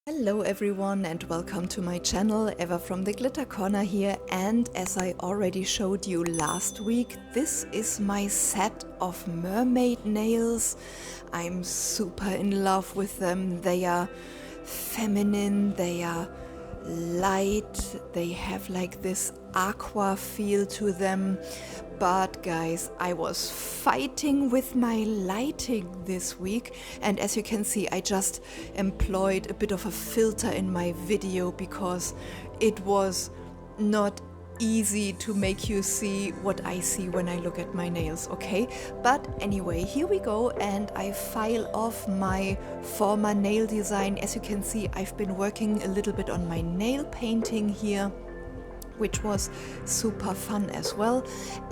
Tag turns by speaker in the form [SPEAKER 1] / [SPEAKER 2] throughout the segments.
[SPEAKER 1] Hello everyone and welcome to my channel, Eva from the Glitter Corner here, and as I already showed you last week, this is my set of mermaid nails. I'm super in love with them. They are feminine, they are light, they have like this aqua feel to them. But guys, I was fighting with my lighting this week, and as you can see, I just employed a bit of a filter in my video because it was not easy to make you see what I see when I look at my nails, okay? But anyway, here we go, and I file off my former nail design. As you can see, I've been working a little bit on my nail painting here, which was super fun as well.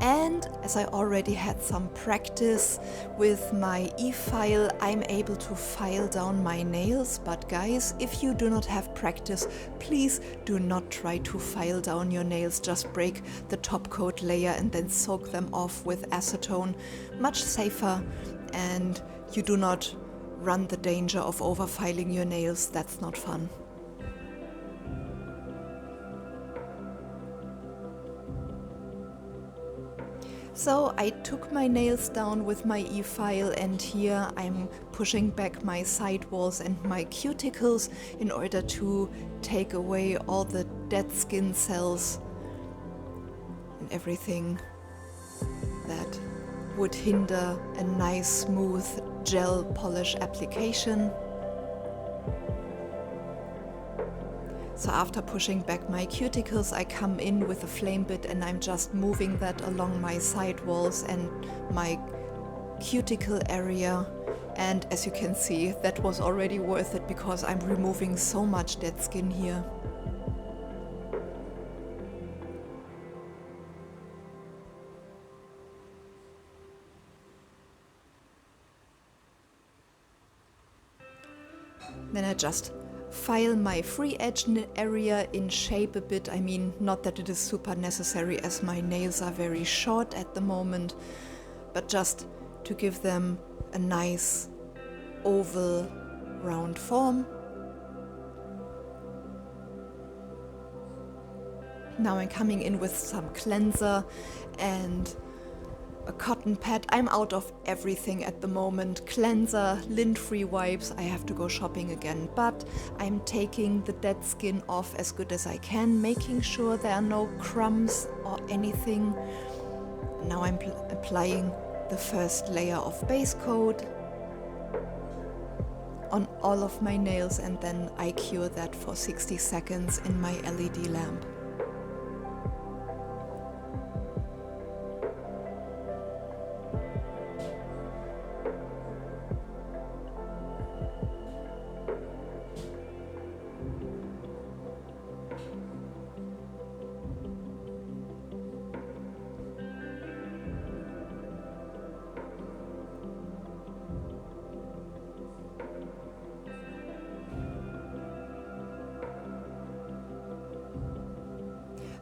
[SPEAKER 1] And as I already had some practice with my e-file, I'm able to file down my nails. But guys, if you do not have practice, please do not try to file down your nails. Just break the top coat layer and then soak them off with acetone. Much safer, and you do not run the danger of overfiling your nails. That's not fun. So I took my nails down with my e-file, and here I'm pushing back my sidewalls and my cuticles in order to take away all the dead skin cells and everything that would hinder a nice smooth gel polish application. So after pushing back my cuticles, I come in with a flame bit and I'm just moving that along my sidewalls and my cuticle area. And as you can see, that was already worth it because I'm removing so much dead skin here. Then I just file my free edge area in shape a bit. I mean, not that it is super necessary as my nails are very short at the moment, but just to give them a nice oval round form. Now I'm coming in with some cleanser and a cotton pad. I'm out of everything at the moment. Cleanser, lint-free wipes, I have to go shopping again, but I'm taking the dead skin off as good as I can, making sure there are no crumbs or anything. Now I'm applying the first layer of base coat on all of my nails, and then I cure that for 60 seconds in my LED lamp.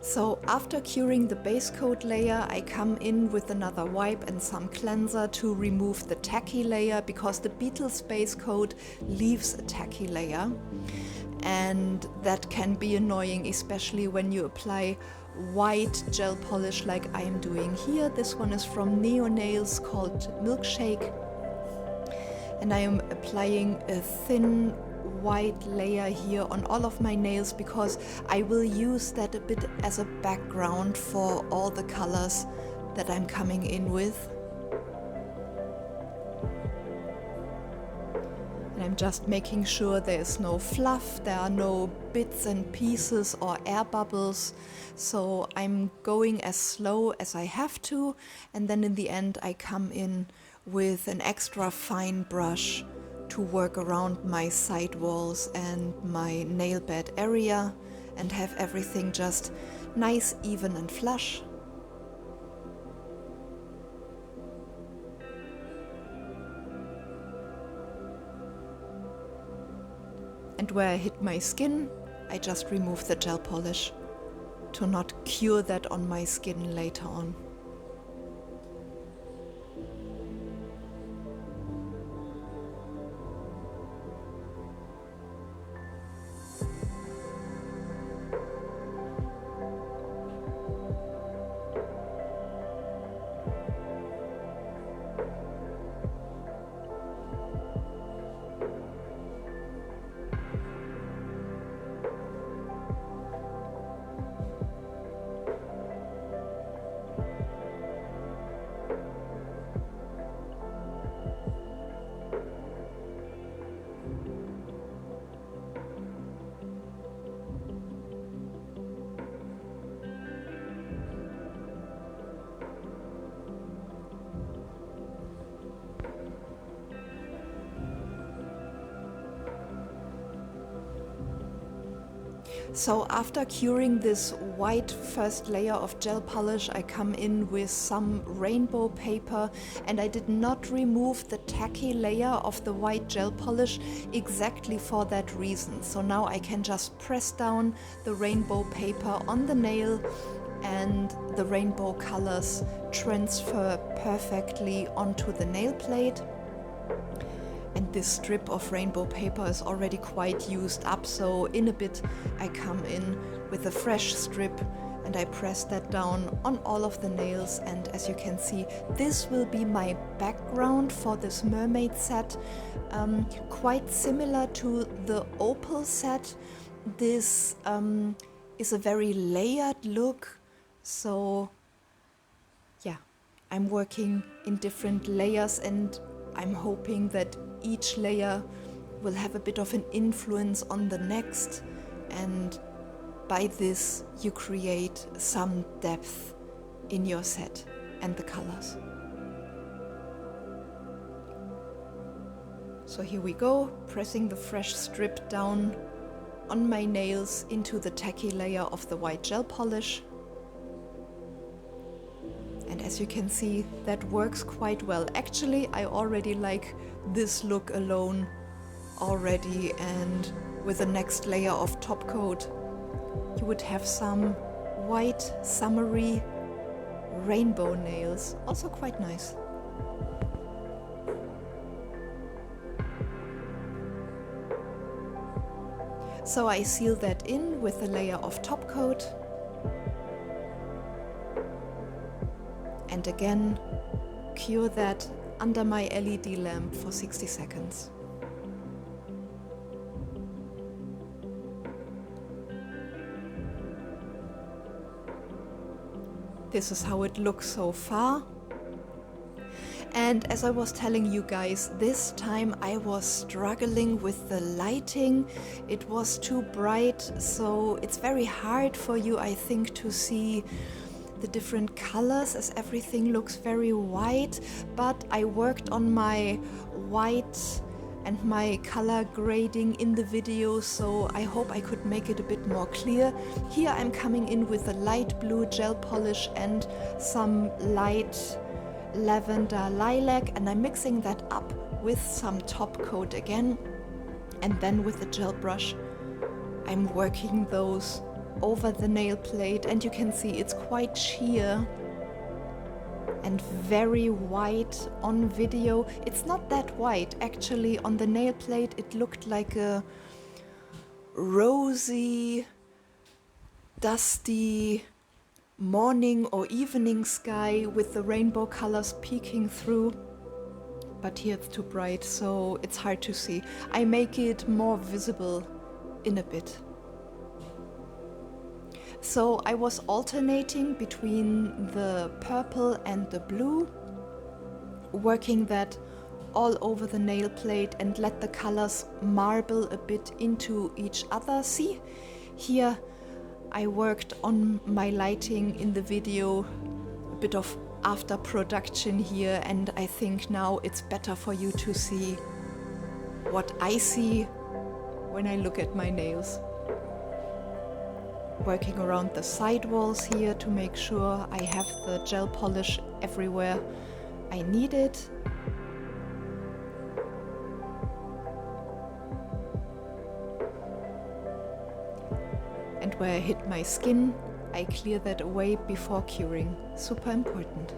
[SPEAKER 1] So after curing the base coat layer, I come in with another wipe and some cleanser to remove the tacky layer, because the Beetles base coat leaves a tacky layer, and that can be annoying, especially when you apply white gel polish like I am doing here. This one is from Neonails called Milkshake, and I am applying a thin white layer here on all of my nails because I will use that a bit as a background for all the colors that I'm coming in with. And I'm just making sure there is no fluff, there are no bits and pieces or air bubbles. So I'm going as slow as I have to, and then in the end I come in with an extra fine brush to work around my sidewalls and my nail bed area and have everything just nice, even and flush. And where I hit my skin, I just remove the gel polish to not cure that on my skin later on. So after curing this white first layer of gel polish, I come in with some rainbow paper, and I did not remove the tacky layer of the white gel polish exactly for that reason. So now I can just press down the rainbow paper on the nail and the rainbow colors transfer perfectly onto the nail plate. And this strip of rainbow paper is already quite used up, so in a bit I come in with a fresh strip and I press that down on all of the nails. And as you can see, this will be my background for this mermaid set, quite similar to the opal set. This is a very layered look, so yeah, I'm working in different layers, and I'm hoping that each layer will have a bit of an influence on the next, and by this you create some depth in your set and the colors. So here we go, pressing the fresh strip down on my nails into the tacky layer of the white gel polish. And as you can see, that works quite well. Actually, I already like this look alone already, and with the next layer of top coat, you would have some white, summery rainbow nails. Also quite nice. So I seal that in with a layer of top coat. And again, cure that under my LED lamp for 60 seconds. This is how it looks so far. And as I was telling you guys, this time I was struggling with the lighting. It was too bright, so it's very hard for you, I think, to see the different colors as everything looks very white. But I worked on my white and my color grading in the video, so I hope I could make it a bit more clear. Here I'm coming in with a light blue gel polish and some light lavender lilac, and I'm mixing that up with some top coat again, and then with the gel brush I'm working those over the nail plate, and you can see it's quite sheer and very white on video. It's not that white actually. On the nail plate it looked like a rosy, dusty morning or evening sky with the rainbow colors peeking through, but here it's too bright, so it's hard to see. I make it more visible in a bit. So I was alternating between the purple and the blue, working that all over the nail plate and let the colors marble a bit into each other. See, here I worked on my lighting in the video, a bit of after production here, and I think now it's better for you to see what I see when I look at my nails. Working around the side walls here to make sure I have the gel polish everywhere I need it. And where I hit my skin, I clear that away before curing. Super important.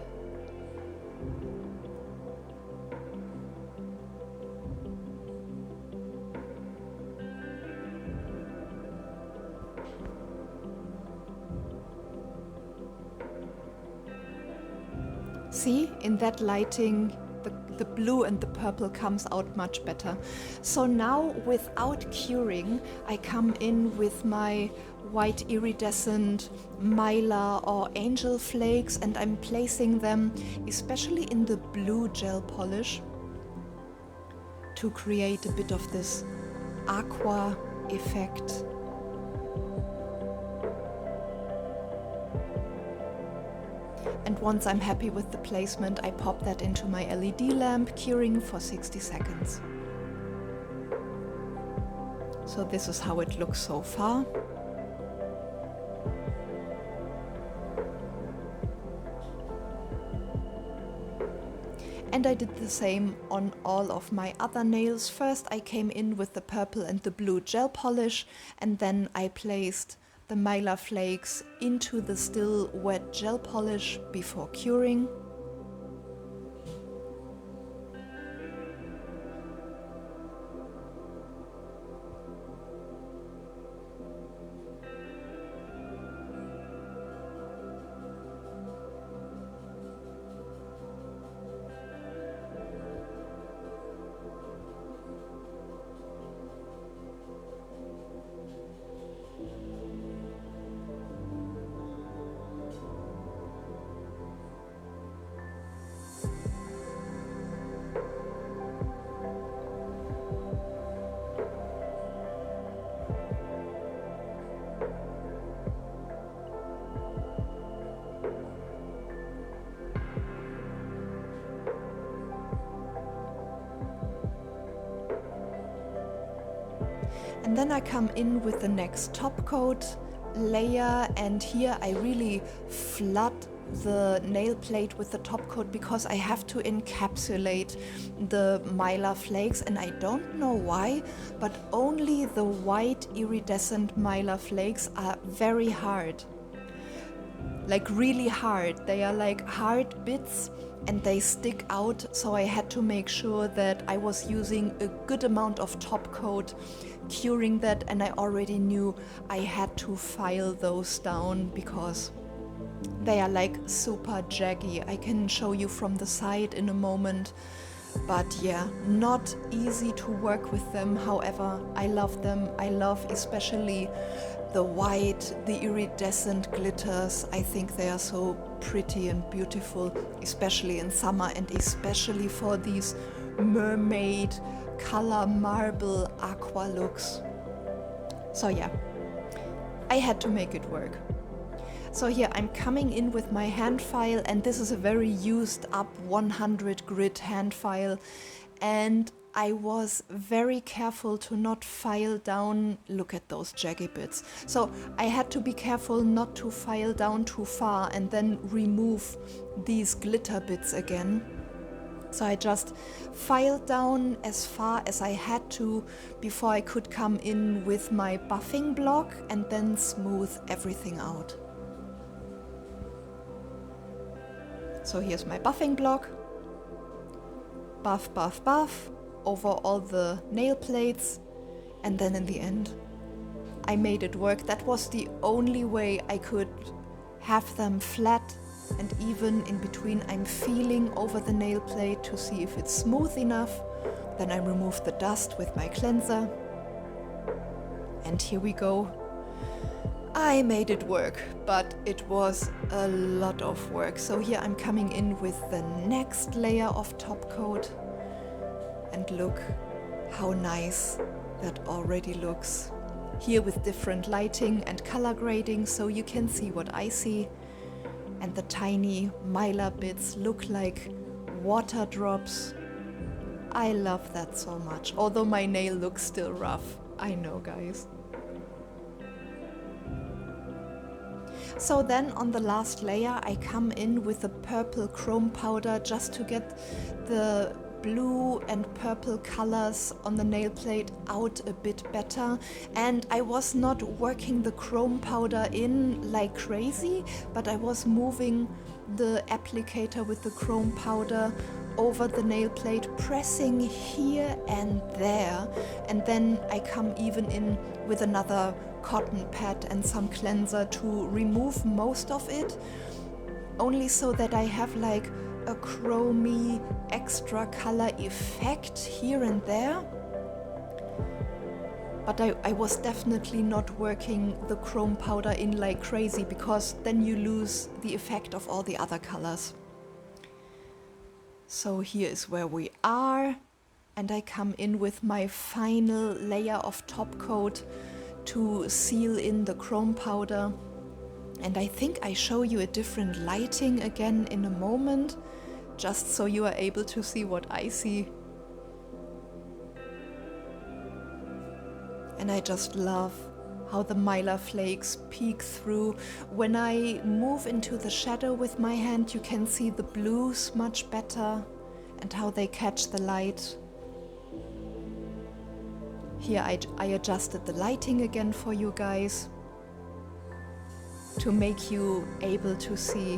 [SPEAKER 1] See, in that lighting, the blue and the purple comes out much better. So now, without curing, I come in with my white iridescent Mylar or angel flakes, and I'm placing them especially in the blue gel polish to create a bit of this aqua effect. And once I'm happy with the placement, I pop that into my LED lamp, curing for 60 seconds. So this is how it looks so far. And I did the same on all of my other nails. First I came in with the purple and the blue gel polish, and then I placed the Mylar flakes into the still wet gel polish before curing. And then I come in with the next top coat layer, and here I really flood the nail plate with the top coat because I have to encapsulate the Mylar flakes, and I don't know why, but only the white iridescent Mylar flakes are very hard. Like really hard. They are like hard bits and they stick out, so I had to make sure that I was using a good amount of top coat curing that, and I already knew I had to file those down because they are like super jaggy. I can show you from the side in a moment, but yeah, not easy to work with them. However, I love them. I love especially the white, the iridescent glitters. I think they are so pretty and beautiful, especially in summer and especially for these mermaid color marble aqua looks. So yeah, I had to make it work. So here I'm coming in with my hand file, and this is a very used up 100 grit hand file, and I was very careful to not file down. Look at those jaggy bits. So I had to be careful not to file down too far and then remove these glitter bits again. So I just filed down as far as I had to before I could come in with my buffing block and then smooth everything out. So here's my buffing block. Buff, buff, buff over all the nail plates, and then in the end I made it work. That was the only way I could have them flat, and even in between I'm feeling over the nail plate to see if it's smooth enough. Then I remove the dust with my cleanser, and here we go. I made it work, but it was a lot of work. So here I'm coming in with the next layer of top coat, and look how nice that already looks. Here with different lighting and color grading, so you can see what I see. And the tiny Mylar bits look like water drops. I love that so much, although my nail looks still rough. I know, guys. So then on the last layer I come in with the purple chrome powder just to get the blue and purple colors on the nail plate out a bit better. And I was not working the chrome powder in like crazy, but I was moving the applicator with the chrome powder over the nail plate, pressing here and there, and then I come even in with another cotton pad and some cleanser to remove most of it, only so that I have like a chromy extra color effect here and there. But I was definitely not working the chrome powder in like crazy, because then you lose the effect of all the other colors. So here is where we are, and I come in with my final layer of top coat to seal in the chrome powder. And I think I show you a different lighting again in a moment, just so you are able to see what I see. And I just love how the Mylar flakes peek through. When I move into the shadow with my hand, you can see the blues much better. and how they catch the light. Here I adjusted the lighting again for you guys to make you able to see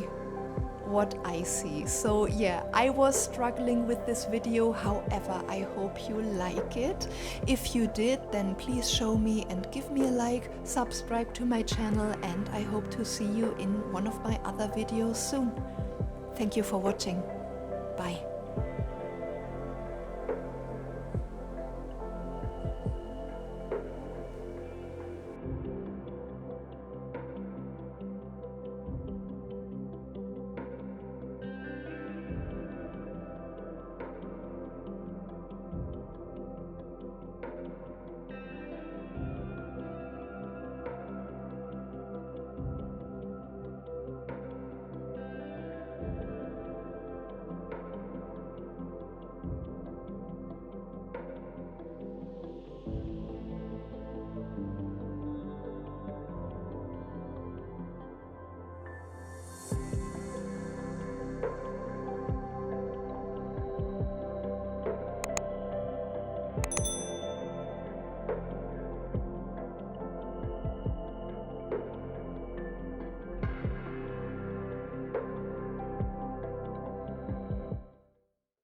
[SPEAKER 1] what I see. So yeah, I was struggling with this video, however I hope you like it. If you did, then please show me and give me a like, subscribe to my channel, and I hope to see you in one of my other videos soon. Thank you for watching. Bye.